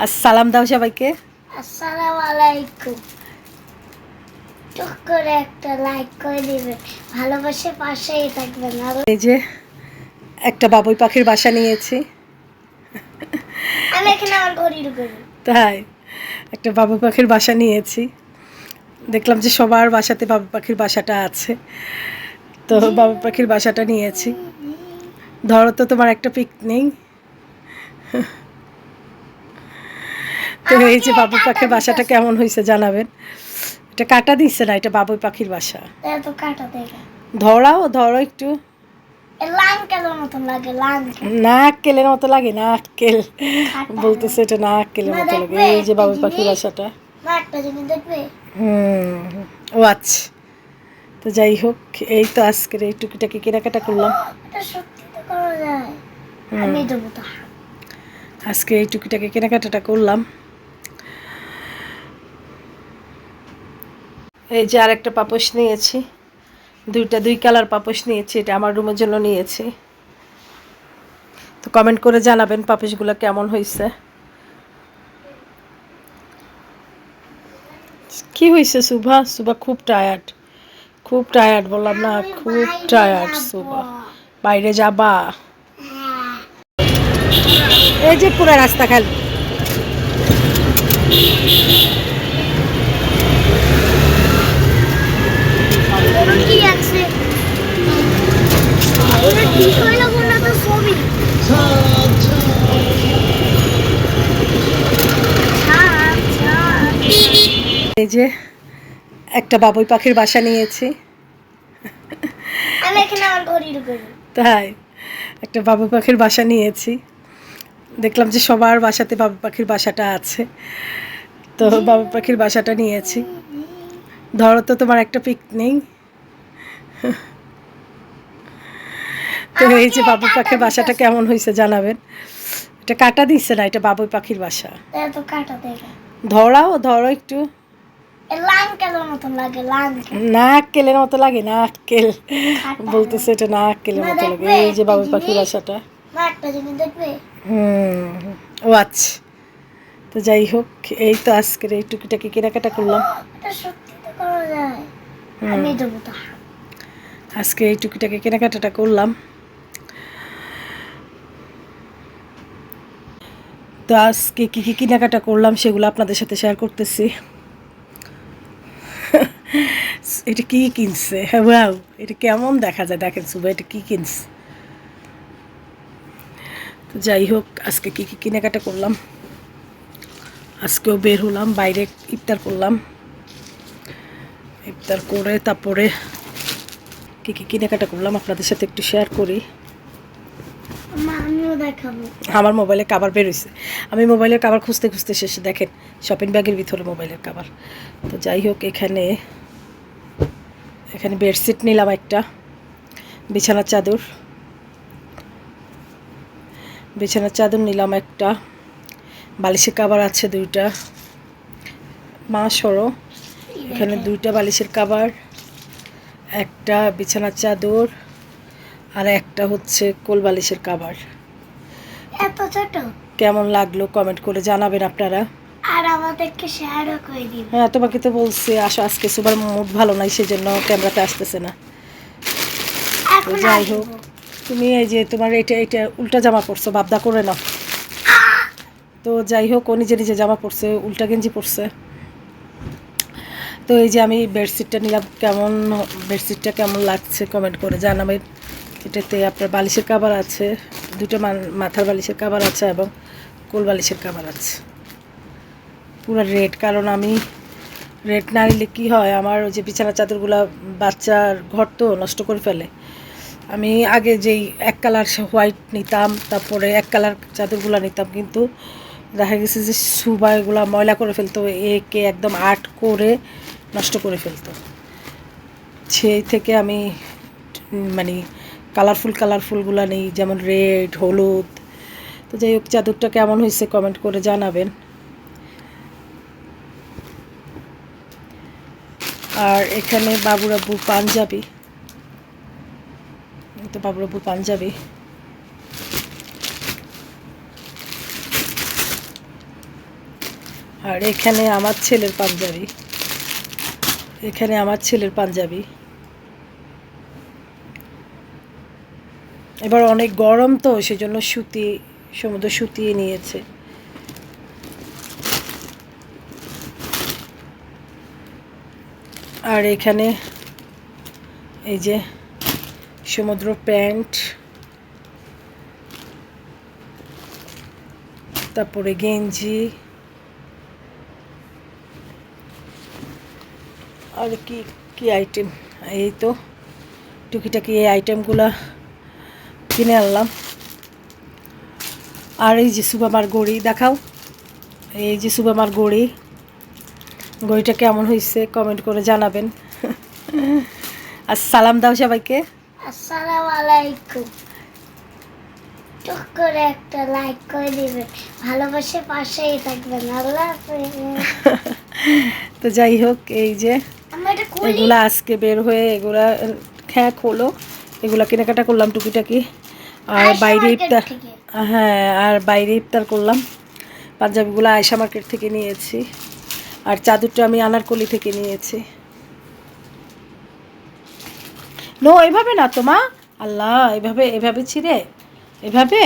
আসসালাম দাও সবাইকে। আসসালামু আলাইকুম। টুক করে একটা লাইক করে দিবেন, ভালোবাসে পাশেই থাকবেন। এই যে একটা বাবুই পাখির বাসা নিয়েছি। আমি এখানে আমার ঘড়ি ঢুকবো। তাই একটা বাবুই পাখির বাসা নিয়েছি। দেখলাম যে সবার বাসাতে বাবুই পাখির বাসাটা আছে, তো বাবুই পাখির বাসাটা নিয়েছি। ধরো তো তোমার একটা পিক নেই। তো এই যে বাবুই পাখির বাসাটা কেমন হয়েছে জানাবেন। এটা কাটা দিচ্ছে না, এটা বাবুই পাখির বাসা। এত কাটা দেখা ধরো একটু। লাঙ্কেলের মতন লাগে, নাক্কেলের মতো লাগে, নাক্কেল বলতেছে, এটা নাক্কেলের মতো লাগে। এই যে বাবুই পাখির বাসাটা। একটা জিনিস দেখবে। ও আচ্ছা, তো যাই হোক, এই তো আজকের এই টুকিটাকি কেনাকাটা করলাম। এটা সত্যি তো করা যায়। আমি দেবো তো। আজকে এই টুকিটাকি কেনাকাটাটা করলাম। এই যে আরেকটা পাপোশ নিয়েছি, দুই কালার পাপোশ নিয়েছি। এটা আমার রুমের জন্য নিয়েছি। তো কমেন্ট করে জানাবেন পাপোশগুলো কেমন হয়েছে। কি হয়েছে সুভা? সুভা খুব টায়ার্ড বললাম না, খুব টায়ার্ড সুভা। বাইরে যাবা? এই যে পুরো রাস্তা খালি। কি আছে ওটা ঠিক হইলো না তো ছবি। এই যে একটা বাবুই পাখির বাসা নিয়েছি। আমি এখানে আমার ঘড়ি ঢুকবো। তাই একটা বাবুই পাখির বাসা নিয়েছি। দেখলাম যে সবার বাসাতে বাবুই পাখির বাসাটা আছে, তো বাবুই পাখির বাসাটা নিয়েছি। ধরো তো তোমার একটা পিক নেই। তো এই যে বাবুই পাখির বাসাটা কেমন হয়েছে জানাবেন। এটা কাটা দিচ্ছে না, এটা বাবুই পাখির বাসা। এত কাটা দেখা ধরো একটু। লাঙ্কেলের মতন লাগে, নাক্কেলের মতো লাগে, নাক্কেল বলতেছে, এটা নাক্কেলের মতো লাগে। এই যে বাবুই পাখির বাসাটা। একটা জিনিস দেখবে। ও আচ্ছা, তো যাই হোক, এই তো আজকের এই টুকিটাকি কেনাকাটা করলাম। এটা সত্যি তো করা যায়। আমি দেবো তো। আজকে এই টুকিটাকি কেনাকাটাটা করলাম। তো আজকে কী কী কেনাকাটা করলাম সেগুলো আপনাদের সাথে শেয়ার করতেছি। এটা কি কিনছে? হ্যাঁ, ওয়াও, এটা কেমন দেখা যায় দেখেন সুবা, এটা কি কিনছে। তো যাই হোক, আজকে কী কী কেনাকাটা করলাম। আজকেও বের হলাম, বাইরে ইফতার করলাম। ইফতার করে তারপরে কী কী কেনাকাটা করলাম আপনাদের সাথে একটু শেয়ার করি। আমিও দেখাবো। আমার মোবাইলে কাভার বের হয়েছে, আমি মোবাইলের কাভার খুঁজতে খুঁজতে শেষে দেখেন শপিং ব্যাগের ভিতরে মোবাইলের কাভার। তো যাই হোক, এখানে বেডশিট নিলাম একটা, বিছানার চাদর নিলাম একটা, বালিশের কাভার আছে দুইটা। মা সরো, এখানে দুইটা বালিশের কাভার, একটা বিছানার চাদর, আর একটা হচ্ছে কোল বালিশের কাভার। এত ছোট কেমন লাগলো কমেন্ট করে জানাবেন আপনারা। আর আমাদেরকে শেয়ারও করে দিন। হ্যাঁ, তোমাকে তো বলছি আসো, আজকে সুপার মুড ভালো নাই, সেজন্য ক্যামেরাতে আসতেছে না। তো যাই হোক, তুমি এই যে তোমার এটা উল্টা জামা পরছো, বাবদা করে নাও। তো যাই হোক, ও নিজে নিজে জামা পরছে, উল্টা গেঞ্জি পরছে। তো এই যে আমি বেডশিটটা নিলাম, বেডশিটটা কেমন লাগছে কমেন্ট করে জানাবেন। এটাতে আপনার বালিশের কাভার আছে, দুটো মাথার বালিশের কাভার আছে এবং কোল বালিশের কাভার আছে। পুরো রেড, কারণ আমি রেড না নিলে কী হয়, আমার ওই যে বিছানার চাদরগুলো বাচ্চার ঘর তো নষ্ট করে ফেলে। আমি আগে যেই এক কালার হোয়াইট নিতাম, তারপরে এক কালার চাদরগুলো নিতাম, কিন্তু দেখা গেছে যে সুবা এগুলো ময়লা করে ফেলতো, একে একদম আর্ট করে নষ্ট করে ফেলতো। সেই থেকে আমি মানে কালারফুলগুলো নেই, যেমন রেড, হলুদ। তো যাই হোক, চাদরটা কেমন হয়েছে কমেন্ট করে জানাবেন। আর এখানে বাবুর আব্বুর পাঞ্জাবি, তো বাবুর আব্বুর পাঞ্জাবি। আর এখানে আমার ছেলের পাঞ্জাবি, এখানে আমার ছেলের পাঞ্জাবি। এবার অনেক গরম তো সেজন্য সুতি, সমুদ্র সুতিয়ে নিয়েছে। আর এখানে এই যে সমুদ্র প্যান্ট, তারপরে গেঞ্জি, আর কি কি আইটেম, এই তো টুকিটাকি এই আইটেমগুলো কিনে আনলাম। আর এই যে সুবামার গড়ি দেখাও, এই যে সুবামার গড়ি, গড়িটা কেমন হয়েছে কমেন্ট করে জানাবেন। আর সালাম দাও সবাইকে। আসসালামু আলাইকুম। টুক করে একটা লাইক করে দিবেন, ভালোবাসে পাশেই থাকবেন। আল্লাহ হাফেজ। তো যাই হোক, এই যে আমি এটা খুলি। এগুলা আজকে বের হয়ে এগুলা খ্যাঁক হলো, এগুলা কেনাকাটা করলাম টুকিটাকি। আর আয়শা বাইরে মার্কেট ইফতার, থেকে। হ্যাঁ আর বাইরে ইফতার করলাম। পাঞ্জাবিগুলো আয়শা মার্কেট থেকে নিয়েছি, আর চাদরটা আমি আনারকলি থেকে নিয়েছি। নো এভাবে না তো মা, আল্লাহ এভাবে এভাবে ছিঁড়ে, এভাবে